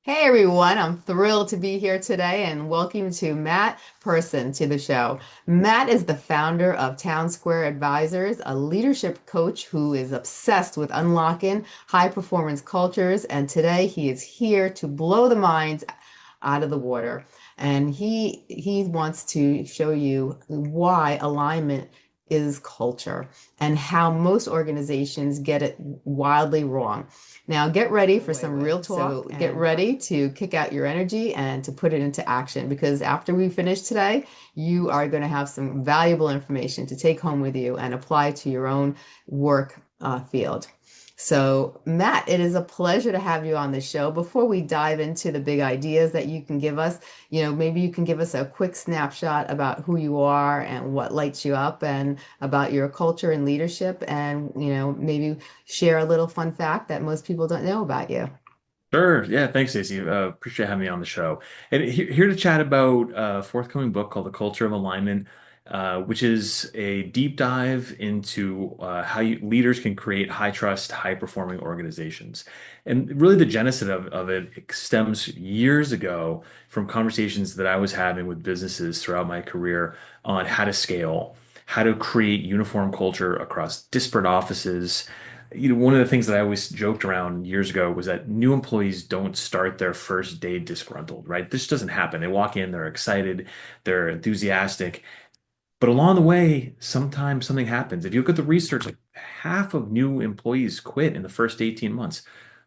Hey everyone, I'm thrilled to be here today and welcome to Matt Pson to the show. Matt is the founder of Town Square Advisors, a leadership coach who is obsessed with unlocking high performance cultures. And today he is here to blow the minds out of the water. And he wants to show you why alignment is culture and how most organizations get it wildly wrong. Now, get ready for some real talk. So get ready to kick out your energy and to put it into action because after we finish today, you are going to have some valuable information to take home with you and apply to your own work field. So, Matt, it is a pleasure to have you on the show. Before we dive into the big ideas that you can give us, maybe you can give us a quick snapshot about who you are and what lights you up and about your culture and leadership and, maybe share a little fun fact that most people don't know about you. Sure. Yeah. Thanks, Stacey. Appreciate having me on the show. And here to chat about a forthcoming book called The Culture of Alignment, which is a deep dive into how leaders can create high trust, high performing organizations. And really, the genesis of it stems years ago from conversations that I was having with businesses throughout my career on how to scale, how to create uniform culture across disparate offices. One of the things that I always joked around years ago was that new employees don't start their first day disgruntled, right? This doesn't happen. They walk in, they're excited, they're enthusiastic, but along the way, sometimes something happens. If you look at the research, like half of new employees quit in the first 18 months.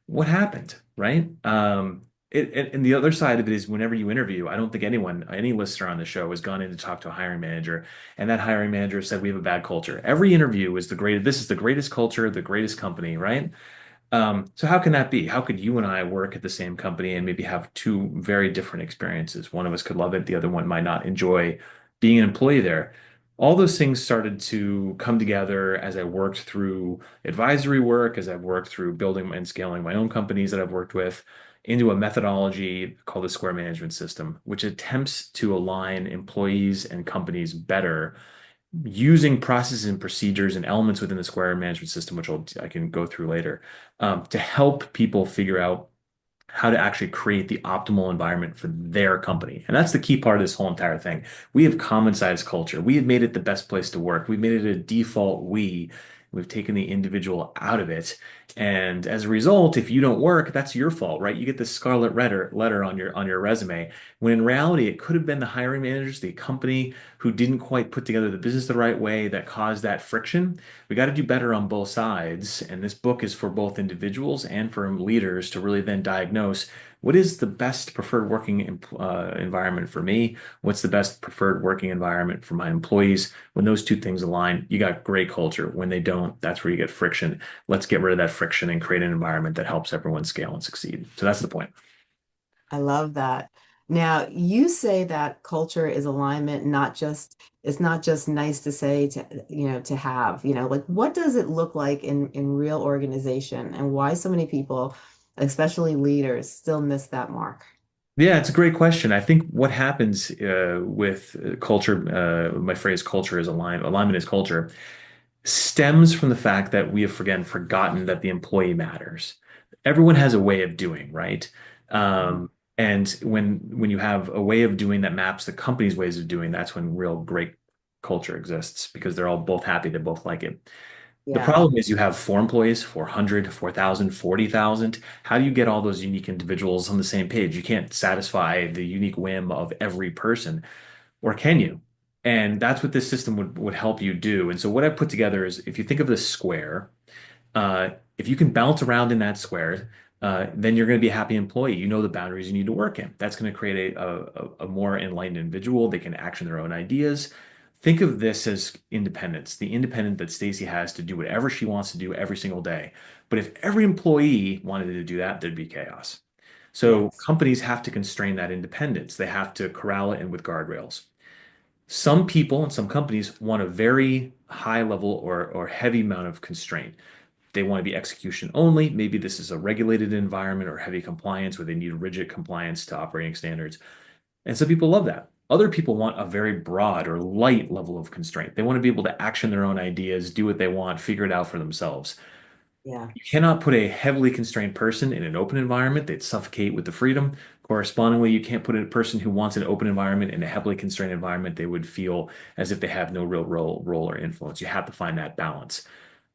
What happened, right? And the other side of it is whenever you interview, I don't think any listener on the show has gone in to talk to a hiring manager, and that hiring manager said we have a bad culture. Every interview is the greatest. This is the greatest culture, the greatest company, right? So how can that be? How could you and I work at the same company and maybe have two very different experiences? One of us could love it, the other one might not enjoy being an employee there. All those things started to come together as I worked through advisory work, as I've worked through building and scaling my own companies that I've worked with into a methodology called the Square Management System, which attempts to align employees and companies better using processes and procedures and elements within the Square management system, which I can go through later, to help people figure out how to actually create the optimal environment for their company. And that's the key part of this whole entire thing. We have common size culture. We have made it the best place to work. We've made it a default we. We've taken the individual out of it. And as a result, if you don't work, that's your fault, right? You get this scarlet letter on your resume, when in reality, it could have been the hiring managers, the company who didn't quite put together the business the right way that caused that friction. We got to do better on both sides. And this book is for both individuals and for leaders to really then diagnose what is the best preferred working environment for me? What's the best preferred working environment for my employees? When those two things align, you got great culture. When they don't, that's where you get friction. Let's get rid of that friction and create an environment that helps everyone scale and succeed. So that's the point. I love that. Now, you say that culture is alignment, it's not just nice to say to have, like what does it look like in real organization and why so many people, especially leaders, still miss that mark? Yeah, it's a great question. I think what happens with culture, my phrase culture is alignment is culture, stems from the fact that we have again forgotten that the employee matters. Everyone has a way of doing, right? Mhm. And when you have a way of doing that maps the company's ways of doing, that's when real great culture exists because they're all both happy, they both like it. The Yeah. problem is you have four employees, 400, 4,000, 40,000. How do you get all those unique individuals on the same page? You can't satisfy the unique whim of every person, or can you? And that's what this system would help you do. And so what I put together is if you think of this square, if you can bounce around in that square, then you're going to be a happy employee. You know the boundaries you need to work in. That's going to create a more enlightened individual. They can action their own ideas. Think of this as independence, the independent that Stacey has to do whatever she wants to do every single day. But if every employee wanted to do that, there'd be chaos. So Yes. companies have to constrain that independence. They have to corral it in with guardrails. Some people and some companies want a very high level or heavy amount of constraint. They want to be execution only. Maybe this is a regulated environment or heavy compliance where they need rigid compliance to operating standards. And some people love that. Other people want a very broad or light level of constraint. They want to be able to action their own ideas, do what they want, figure it out for themselves. Yeah. You cannot put a heavily constrained person in an open environment. They'd suffocate with the freedom. Correspondingly, you can't put a person who wants an open environment in a heavily constrained environment. They would feel as if they have no real role or influence. You have to find that balance.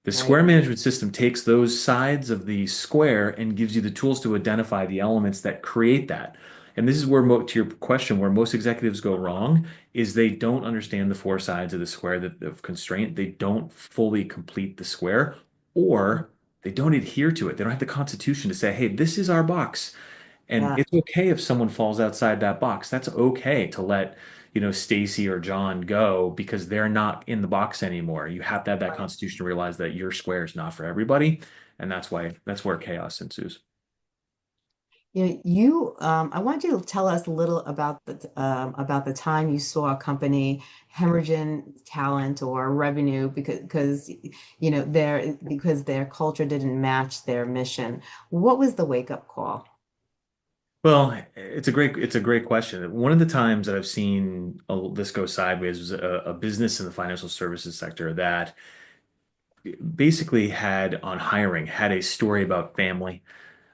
The Right. square management system takes those sides of the square and gives you the tools to identify the elements that create that. And this is where, to your question, where most executives go wrong is they don't understand the four sides of the square of constraint. They don't fully complete the square, or they don't adhere to it. They don't have the constitution to say, hey, this is our box. And Yeah. it's okay if someone falls outside that box. That's okay to let, Stacy or John go because they're not in the box anymore. You have to have that Right. constitution to realize that your square is not for everybody. And that's where chaos ensues. I want you to tell us a little about the time you saw a company hemorrhaging talent or revenue because because their culture didn't match their mission. What was the wake up call? Well, it's a great question. One of the times that I've seen this go sideways was a business in the financial services sector that basically had a story about family,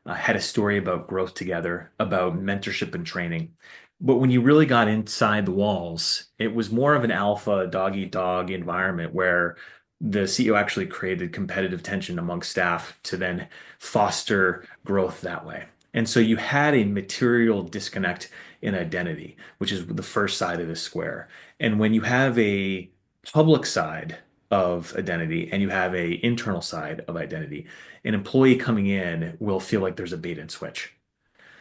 had a story about growth together, about mentorship and training. But when you really got inside the walls, it was more of an alpha dog eat dog environment where the CEO actually created competitive tension among staff to then foster growth that way. And so you had a material disconnect in identity, which is the first side of the square. And when you have a public side of identity and you have a internal side of identity, an employee coming in will feel like there's a bait and switch.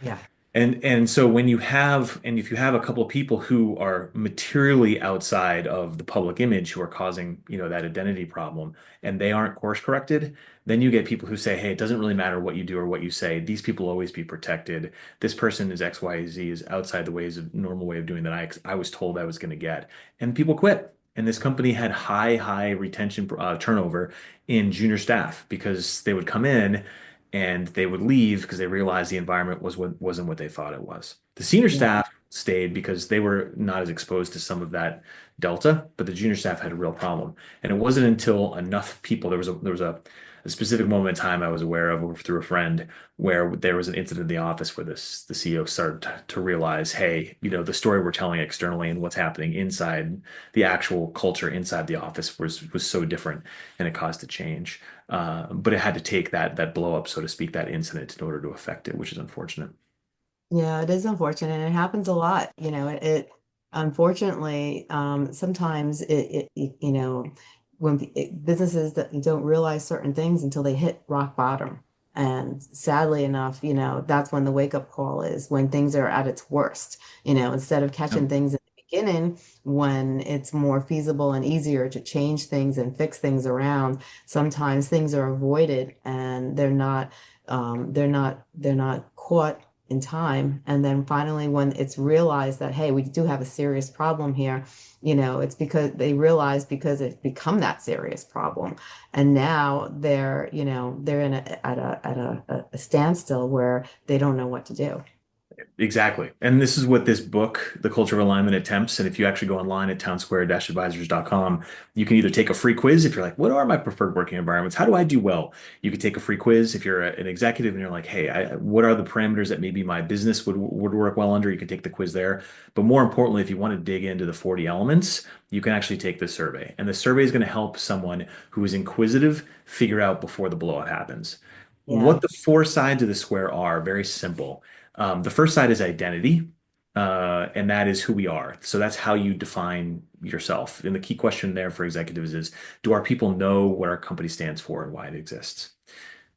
Yeah. And so when you have and if you have a couple of people who are materially outside of the public image who are causing, that identity problem and they aren't course corrected, then you get people who say, hey, it doesn't really matter what you do or what you say. These people will always be protected. This person is X, Y, Z is outside the ways of normal way of doing that I was told I was going to get. And people quit. And this company had high retention turnover in junior staff because they would come in and they would leave because they realized the environment wasn't what they thought it was. The senior Yeah. staff stayed because they were not as exposed to some of that delta, but the junior staff had a real problem. And it wasn't until enough people there was a specific moment in time I was aware of through a friend where there was an incident in the office where the CEO started to realize, hey, the story we're telling externally and what's happening inside the actual culture inside the office was so different and it caused a change. But it had to take that blow up, so to speak, that incident in order to affect it, which is unfortunate. Yeah, it is unfortunate, and it happens a lot. It unfortunately sometimes when businesses that don't realize certain things until they hit rock bottom, and sadly enough, that's when the wake up call is when things are at its worst. Instead of Yep. catching things in the beginning when it's more feasible and easier to change things and fix things around, sometimes things are avoided and they're not caught in time. And then finally, when it's realized that, hey, we do have a serious problem here, it's because they realize because it's become that serious problem. And now they're at a standstill where they don't know what to do. Exactly. And this is what this book, The Culture of Alignment, attempts. And if you actually go online at townsquare-advisors.com, you can either take a free quiz if you're like, what are my preferred working environments? How do I do well? You could take a free quiz if you're an executive and you're like, hey, what are the parameters that maybe my business would work well under? You can take the quiz there. But more importantly, if you want to dig into the 40 elements, you can actually take the survey. And the survey is going to help someone who is inquisitive figure out before the blowout happens. Yeah. What the four sides of the square are, very simple. The first side is identity, and that is who we are. So that's how you define yourself. And the key question there for executives is, do our people know what our company stands for and why it exists?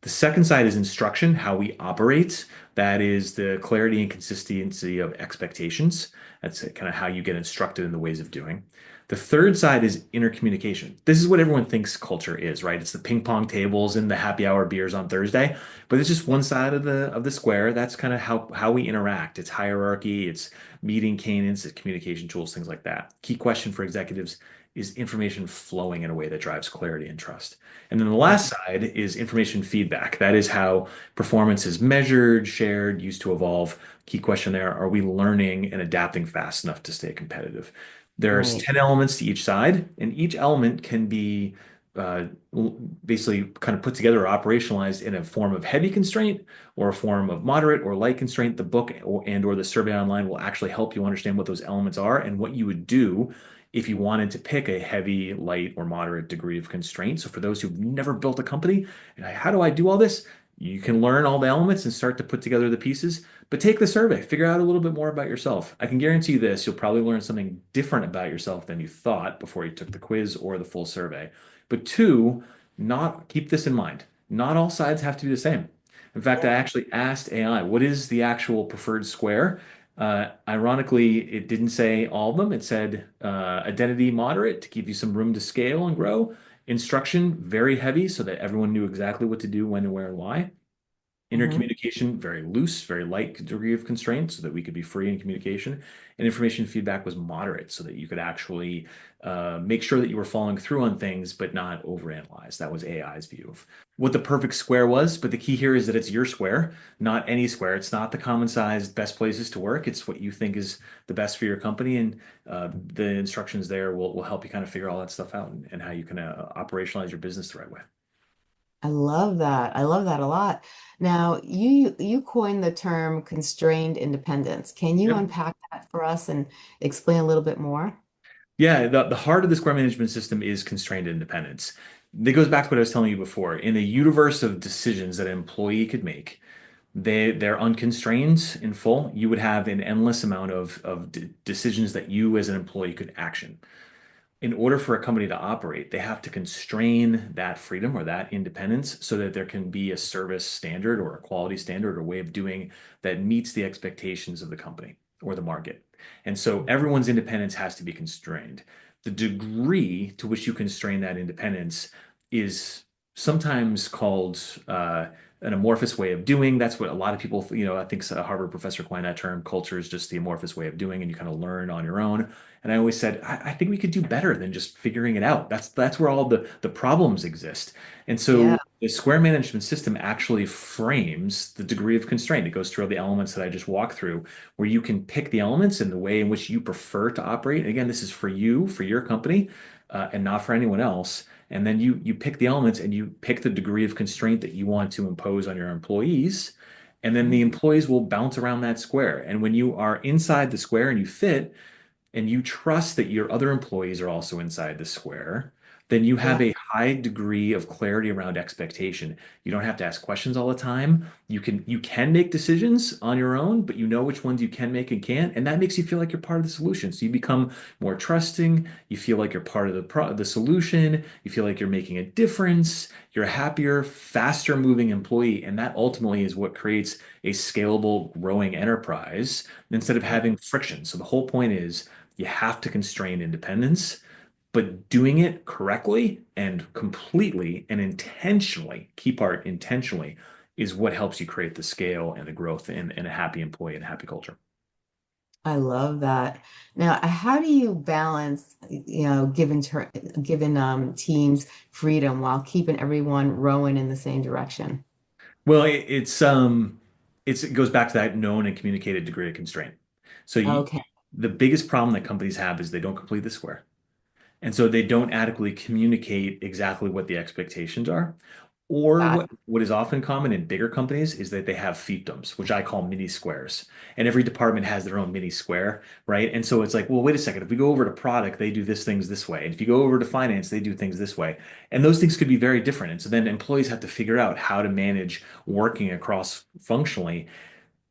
The second side is instruction, how we operate. That is the clarity and consistency of expectations. That's kind of how you get instructed in the ways of doing. The third side is intercommunication. This is what everyone thinks culture is, right? It's the ping pong tables and the happy hour beers on Thursday, but it's just one side of the square. That's kind of how we interact. It's hierarchy, it's meeting cadence, it's communication tools, things like that. Key question for executives is information flowing in a way that drives clarity and trust. And then the last side is information feedback. That is how performance is measured, shared, used to evolve. Key question there, are we learning and adapting fast enough to stay competitive? There's Right. 10 elements to each side, and each element can be basically kind of put together or operationalized in a form of heavy constraint or a form of moderate or light constraint. The book or the survey online will actually help you understand what those elements are and what you would do if you wanted to pick a heavy, light, or moderate degree of constraint. So for those who've never built a company, and how do I do all this? You can learn all the elements and start to put together the pieces, but take the survey, figure out a little bit more about yourself. I can guarantee you this, you'll probably learn something different about yourself than you thought before you took the quiz or the full survey. But two, not keep this in mind. Not all sides have to be the same. In fact, I actually asked AI, what is the actual preferred square? Ironically, it didn't say all of them. It said identity moderate to give you some room to scale and grow. Instruction very heavy so that everyone knew exactly what to do, when, and where, and why. Hmm. Intercommunication, very loose, very light degree of constraint so that we could be free in communication. And information feedback was moderate so that you could actually make sure that you were following through on things, but not overanalyze. That was AI's view of what the perfect square was. But the key here is that it's your square, not any square. It's not the common sized best places to work. It's what you think is the best for your company. And the instructions there will help you kind of figure all that stuff out and how you can operationalize your business the right way. I love that. I love that a lot. Now, you coined the term constrained independence. Can you Yep. unpack that for us and explain a little bit more? Yeah, the heart of the square management system is constrained independence. That goes back to what I was telling you before. In a universe of decisions that an employee could make, they're unconstrained in full. You would have an endless amount of decisions that you as an employee could action. In order for a company to operate, they have to constrain that freedom or that independence so that there can be a service standard or a quality standard or way of doing that meets the expectations of the company or the market. And so everyone's independence has to be constrained. The degree to which you constrain that independence is sometimes called an amorphous way of doing. That's what a lot of people, I think a Harvard professor coined that term. Culture is just the amorphous way of doing, and you kind of learn on your own. And I always said, I think we could do better than just figuring it out. That's where all the problems exist. And Yeah. so the square management system actually frames the degree of constraint. It goes through all the elements that I just walked through, where you can pick the elements and the way in which you prefer to operate. And again, this is for you, for your company, and not for anyone else. And then you pick the elements and you pick the degree of constraint that you want to impose on your employees. And then the employees will bounce around that square. And when you are inside the square and you fit, and you trust that your other employees are also inside the square, then you Yeah. have a high degree of clarity around expectation. You don't have to ask questions all the time. You can make decisions on your own, but you know which ones you can make and can't, and that makes you feel like you're part of the solution. So you become more trusting. You feel like you're part of the solution. You feel like you're making a difference. You're a happier, faster moving employee, and that ultimately is what creates a scalable, growing enterprise instead of having friction. So the whole point is you have to constrain independence, but doing it correctly and completely and intentionally, key part intentionally, is what helps you create the scale and the growth and a happy employee and a happy culture. I love that. Now, how do you balance, given teams freedom while keeping everyone rowing in the same direction? Well, it goes back to that known and communicated degree of constraint. So Okay, the biggest problem that companies have is they don't complete the square. And so they don't adequately communicate exactly what the expectations are. Or got what is often common in bigger companies is that they have fiefdoms, which I call mini squares. And every department has their own mini square, right? And so it's like, well, wait a second. If we go over to product, they do things this way. And if you go over to finance, they do things this way. And those things could be very different. And so then employees have to figure out how to manage working across functionally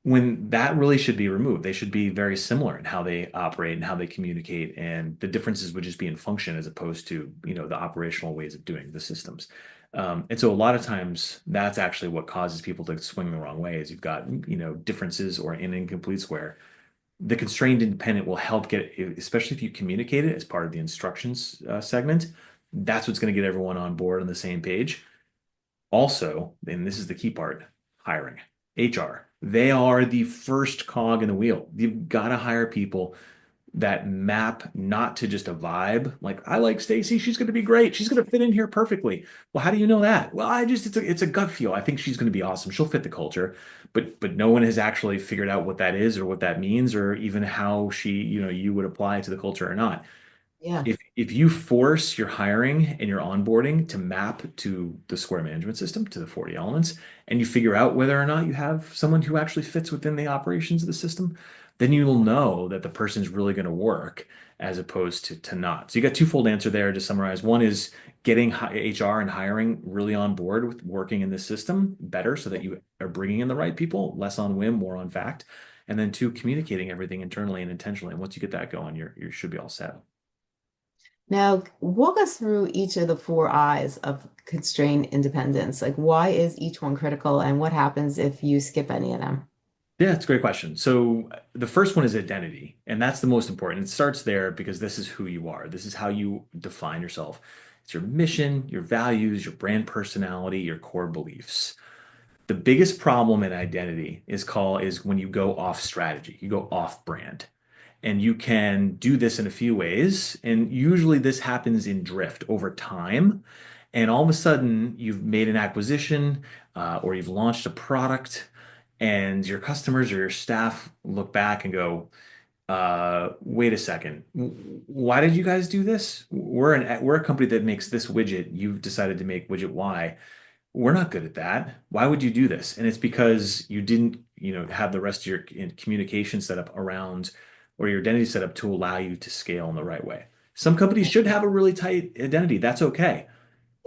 when that really should be removed. They should be very similar in how they operate and how they communicate, and the differences would just be in function as opposed to, the operational ways of doing the systems. And so a lot of times that's actually what causes people to swing the wrong way is you've got, differences or an incomplete square. The constrained independent will help get, especially if you communicate it as part of the instructions segment, that's what's going to get everyone on board on the same page. Also, and this is the key part, hiring. HR. They are the first cog in the wheel. You've got to hire people that map not to just a vibe. Like, I like Stacey, she's going to be great. She's going to fit in here perfectly. Well, how do you know that? Well, it's a gut feel. I think she's going to be awesome. She'll fit the culture. But no one has actually figured out what that is or what that means or even how you would apply it to the culture or not. Yeah. If you force your hiring and your onboarding to map to the square management system, to the 40 elements, and you figure out whether or not you have someone who actually fits within the operations of the system, then you will know that the person's really going to work as opposed to not. So you got twofold answer there to summarize. One is getting HR and hiring really on board with working in this system better so that you are bringing in the right people, less on whim, more on fact. And then two, communicating everything internally and intentionally. And once you get that going, you should be all set. Now, walk us through each of the four I's of constrained independence. Like, why is each one critical, and what happens if you skip any of them? Yeah, it's a great question. So the first one is identity, and that's the most important. It starts there because this is who you are. This is how you define yourself. It's your mission, your values, your brand personality, your core beliefs. The biggest problem in identity is when you go off strategy, you go off brand. And you can do this in a few ways. And usually this happens in drift over time. And all of a sudden, you've made an acquisition or you've launched a product, and your customers or your staff look back and go, wait a second. Why did you guys do this? We're a company that makes this widget. You've decided to make widget Y. We're not good at that. Why would you do this? And it's because you didn't, have the rest of your communication set up around or your identity set up to allow you to scale in the right way. Some companies should have a really tight identity. That's okay.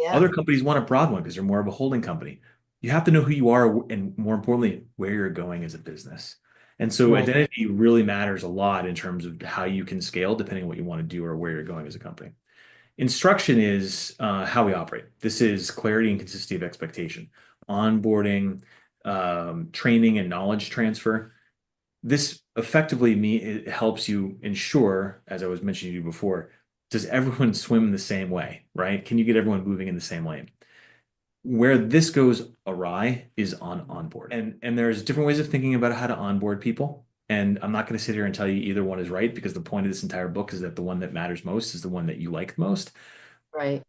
Other Yeah, companies want a broad one because they're more of a holding company. You have to know who you are and more importantly, where you're going as a business. And so right. identity really matters a lot in terms of how you can scale depending on what you want to do or where you're going as a company. Instruction is how we operate. This is clarity and consistency of expectation, onboarding, training, and knowledge transfer. This effectively it helps you ensure, as I was mentioning to you before, does everyone swim the same way, right? Can you get everyone moving in the same lane? Where this goes awry is on onboard. And there's different ways of thinking about how to onboard people. And I'm not going to sit here and tell you either one is right because the point of this entire book is that the one that matters most is the one that you like most. Right.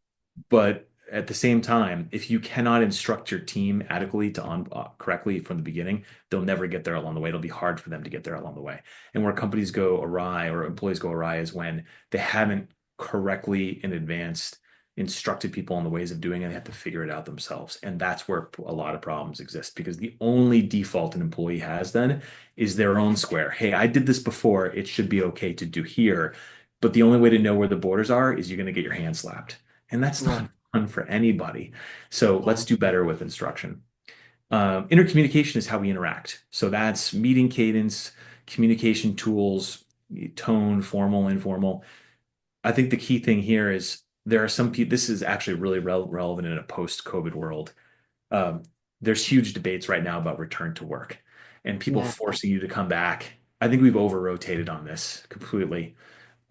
But at the same time, if you cannot instruct your team adequately to on correctly from the beginning, they'll never get there along the way. It'll be hard for them to get there along the way. And where companies go awry or employees go awry is when they haven't correctly in advance instructed people on the ways of doing it. They have to figure it out themselves. And that's where a lot of problems exist because the only default an employee has then is their own square. Hey, I did this before. It should be okay to do here. But the only way to know where the borders are is you're going to get your hand slapped. And that's Right. not fun for anybody. So let's Yeah. do better with instruction. Intercommunication is how we interact. So that's meeting cadence, communication tools, tone, formal, informal. I think the key thing here is there are some people, this is actually really relevant in a post-COVID world. Um, there's huge debates right now about return to work and people Yeah. forcing you to come back. I think we've over rotated on this completely.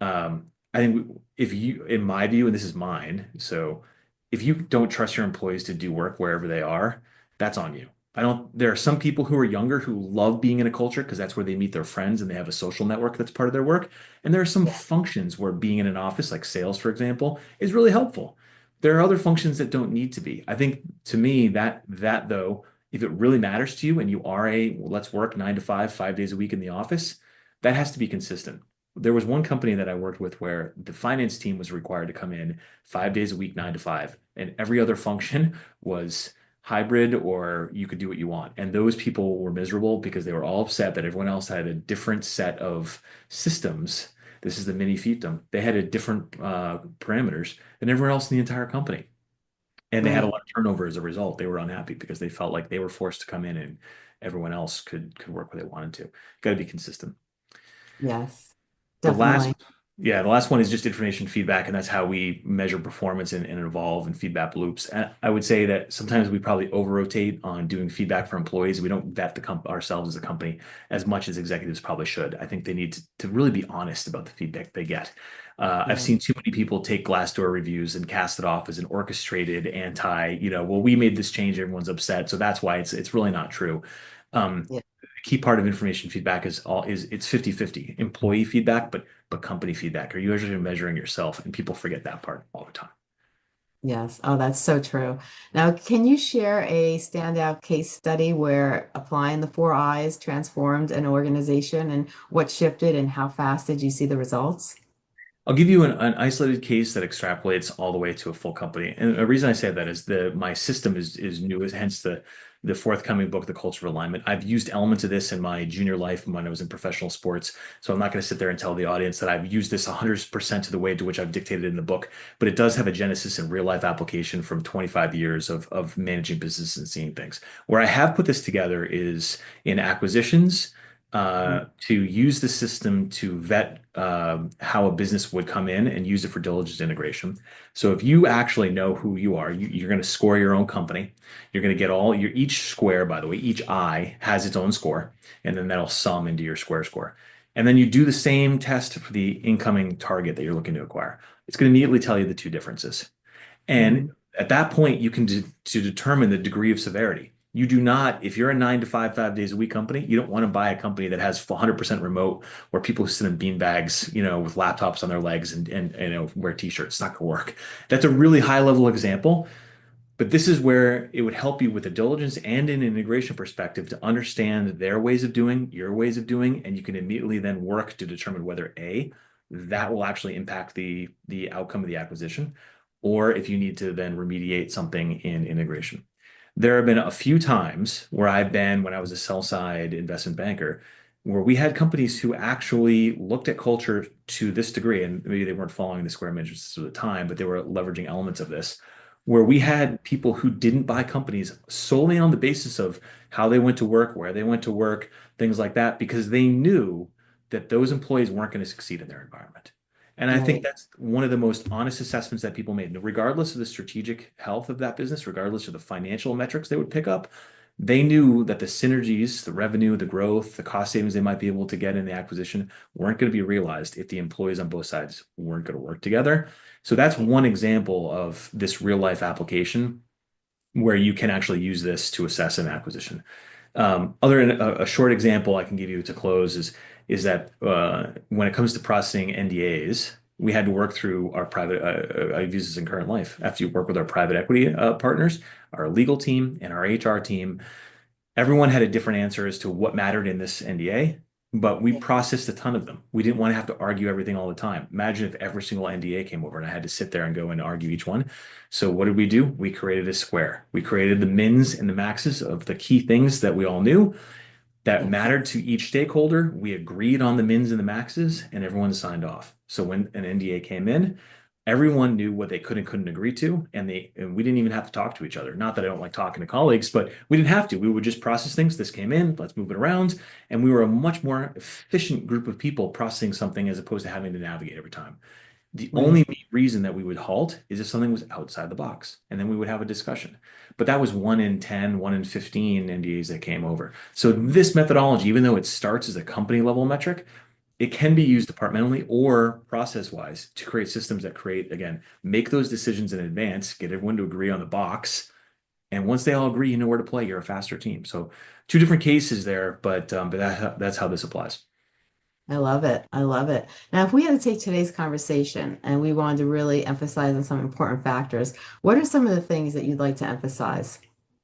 I think if you, in my view, and this is mine, so if you don't trust your employees to do work wherever they are, that's on you. I don't, there are some people who are younger who love being in a culture because that's where they meet their friends and they have a social network that's part of their work. And there are some Yeah. functions where being in an office, like sales, for example, is really helpful. There are other functions that don't need to be. I think to me, that though, if it really matters to you and you are well, let's work 9 to 5, 5 days a week in the office, that has to be consistent. There was one company that I worked with where the finance team was required to come in 5 days a week, 9 to 5, and every other function was hybrid or you could do what you want. And those people were miserable because they were all upset that everyone else had a different set of systems. This is the mini fiefdom. They had a different parameters than everyone else in the entire company. And they had a Right. lot of turnover as a result. They were unhappy because they felt like they were forced to come in and everyone else could work where they wanted to. Got to be consistent. Yes. The last, Definitely. yeah, the last one is just information feedback, and that's how we measure performance and evolve in feedback loops. And I would say that sometimes we probably over rotate on doing feedback for employees. We don't vet ourselves as a company as much as executives probably should. I think they need to really be honest about the feedback they get. I've Yeah. seen too many people take Glassdoor reviews and cast it off as an orchestrated well, we made this change, everyone's upset, so that's why it's really not true. Um, Yeah. Key part of information feedback is it's 50-50 employee feedback, but company feedback. Are you actually measuring yourself? And people forget that part all the time. Yes. Oh, that's so true. Now, can you share a standout case study where applying the four I's transformed an organization and what shifted and how fast did you see the results? I'll give you an isolated case that extrapolates all the way to a full company. And the reason I say that is my system is new, hence the forthcoming book, The Culture of Alignment. I've used elements of this in my junior life when I was in professional sports. So I'm not going to sit there and tell the audience that I've used this 100% to the way to which I've dictated in the book, but it does have a genesis in real life application from 25 years of managing business and seeing things. Where I have put this together is in acquisitions to use the system to vet how a business would come in and use it for diligence integration. So if you actually know who you are, you're going to score your own company. You're going to get all your each square, by the way, each eye has its own score, and then that'll sum into your square score. And then you do the same test for the incoming target that you're looking to acquire. It's going to immediately tell you the two differences. And Mhm. at that point, you can to determine the degree of severity. You do not, if you're a 9 to 5, 5 days a week company, you don't want to buy a company that has 100% remote where people sit in bean bags, with laptops on their legs and wear t-shirts. It's not going to work. That's a really high level example, but this is where it would help you with a diligence and an integration perspective to understand their ways of doing, your ways of doing, and you can immediately then work to determine whether A, that will actually impact the outcome of the acquisition, or if you need to then remediate something in integration. There have been a few times where I've been, when I was a sell side investment banker, where we had companies who actually looked at culture to this degree, and maybe they weren't following the square management system at the time, but they were leveraging elements of this where we had people who didn't buy companies solely on the basis of how they went to work, where they went to work, things like that, because they knew that those employees weren't going to succeed in their environment. And I think Right. that's one of the most honest assessments that people made. Regardless of the strategic health of that business, regardless of the financial metrics they would pick up, they knew that the synergies, the revenue, the growth, the cost savings they might be able to get in the acquisition weren't going to be realized if the employees on both sides weren't going to work together. So that's one example of this real life application where you can actually use this to assess an acquisition. Other than a short example I can give you to close is that when it comes to processing NDAs, we had to work through our private. I've used this in current life. After you work with our private equity partners, our legal team, and our HR team, everyone had a different answer as to what mattered in this NDA, but we processed a ton of them. We didn't want to have to argue everything all the time. Imagine if every single NDA came over and I had to sit there and go and argue each one. So what did we do? We created a square. We created the mins and the maxes of the key things that we all knew that Yes. mattered to each stakeholder. We agreed on the mins and the maxes, and everyone signed off. So when an NDA came in, everyone knew what they could and couldn't agree to, and we didn't even have to talk to each other. Not that I don't like talking to colleagues, but we didn't have to. We would just process things. This came in, let's move it around, and we were a much more efficient group of people processing something as opposed to having to navigate every time. The Right. only reason that we would halt is if something was outside the box, and then we would have a discussion. But that was 1 in 10, 1 in 15 NDAs that came over. So this methodology, even though it starts as a company level metric, it can be used departmentally or process wise to create systems that create, again, make those decisions in advance, get everyone to agree on the box. And once they all agree, you know where to play. You're a faster team. So two different cases there, but that's how this applies. I love it. I love it. Now, if we had to take today's conversation and we wanted to really emphasize on some important factors, what are some of the things that you'd like to emphasize?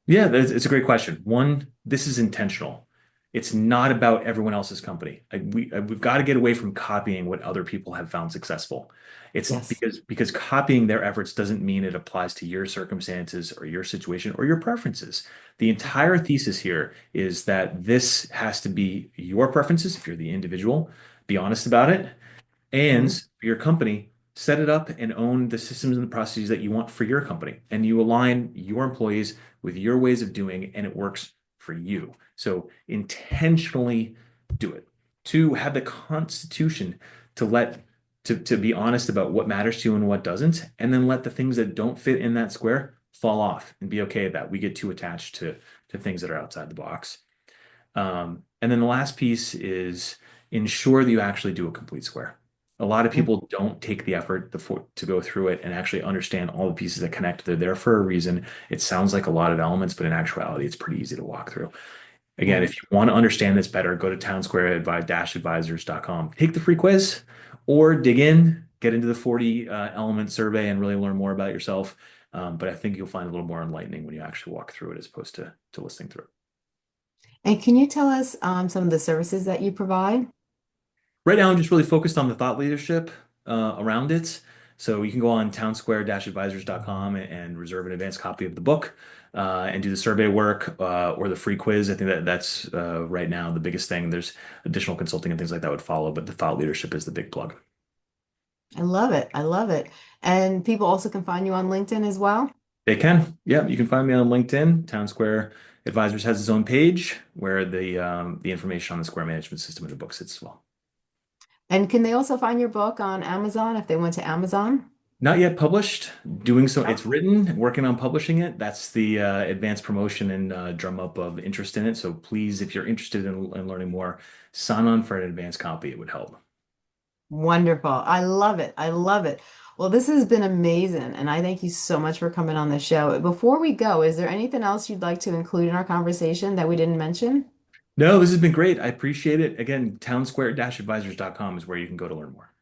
Yeah, it's a great question. One, this is intentional. It's not about everyone else's company. We've got to get away from copying what other people have found successful. It's Yes. because copying their efforts doesn't mean it applies to your circumstances or your situation or your preferences. The entire thesis here is that this has to be your preferences if you're the individual. Be honest about it, and Mhm. for your company, set it up and own the systems and the processes that you want for your company. And you align your employees with your ways of doing, and it works for you. So intentionally do it. To have the constitution to let to be honest about what matters to you and what doesn't, and then let the things that don't fit in that square fall off and be okay with that. We get too attached to things that are outside the box. And then the last piece is ensure that you actually do a complete square. A lot of people don't take the effort to go through it and actually understand all the pieces that connect. They're there for a reason. It sounds like a lot of elements, but in actuality, it's pretty easy to walk through. Again, Right. if you want to understand this better, go to townsquare-advisors.com. Take the free quiz or dig in, get into the 40 element survey and really learn more about yourself. But I think you'll find a little more enlightening when you actually walk through it as opposed to listening through it. And can you tell us some of the services that you provide? Right now, I'm just really focused on the thought leadership. around it. So you can go on townsquare-advisors.com and reserve an advanced copy of the book and do the survey work or the free quiz. I think that's right now the biggest thing. There's additional consulting and things like that would follow, but the thought leadership is the big plug. I love it. I love it. And people also can find you on LinkedIn as well. They can. Yeah, you can find me on LinkedIn. Town Square Advisors has its own page where the information on the Square management system and the book sits as well. And can they also find your book on Amazon if they went to Amazon? Not yet published. Doing so, it's written, working on publishing it. That's the advanced promotion and drum up of interest in it. So please, if you're interested in learning more, sign on for an advanced copy. It would help. Wonderful. I love it. I love it. Well, this has been amazing, and I thank you so much for coming on the show. Before we go, is there anything else you'd like to include in our conversation that we didn't mention? No, this has been great. I appreciate it. Again, townsquare-advisors.com is where you can go to learn more.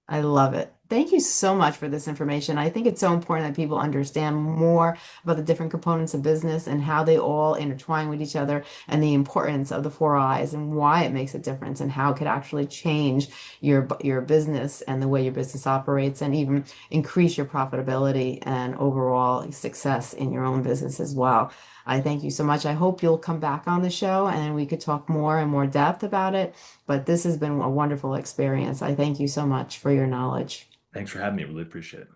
I love it. Thank you so much for this information. I think it's so important that people understand more about the different components of business and how they all intertwine with each other and the importance of the four I's and why it makes a difference and how it could actually change your business and the way your business operates and even increase your profitability and overall success in your own business as well. I thank you so much. I hope you'll come back on the show and we could talk more and more depth about it. But this has been a wonderful experience. I thank you so much for your knowledge. Thanks for having me. Really appreciate it.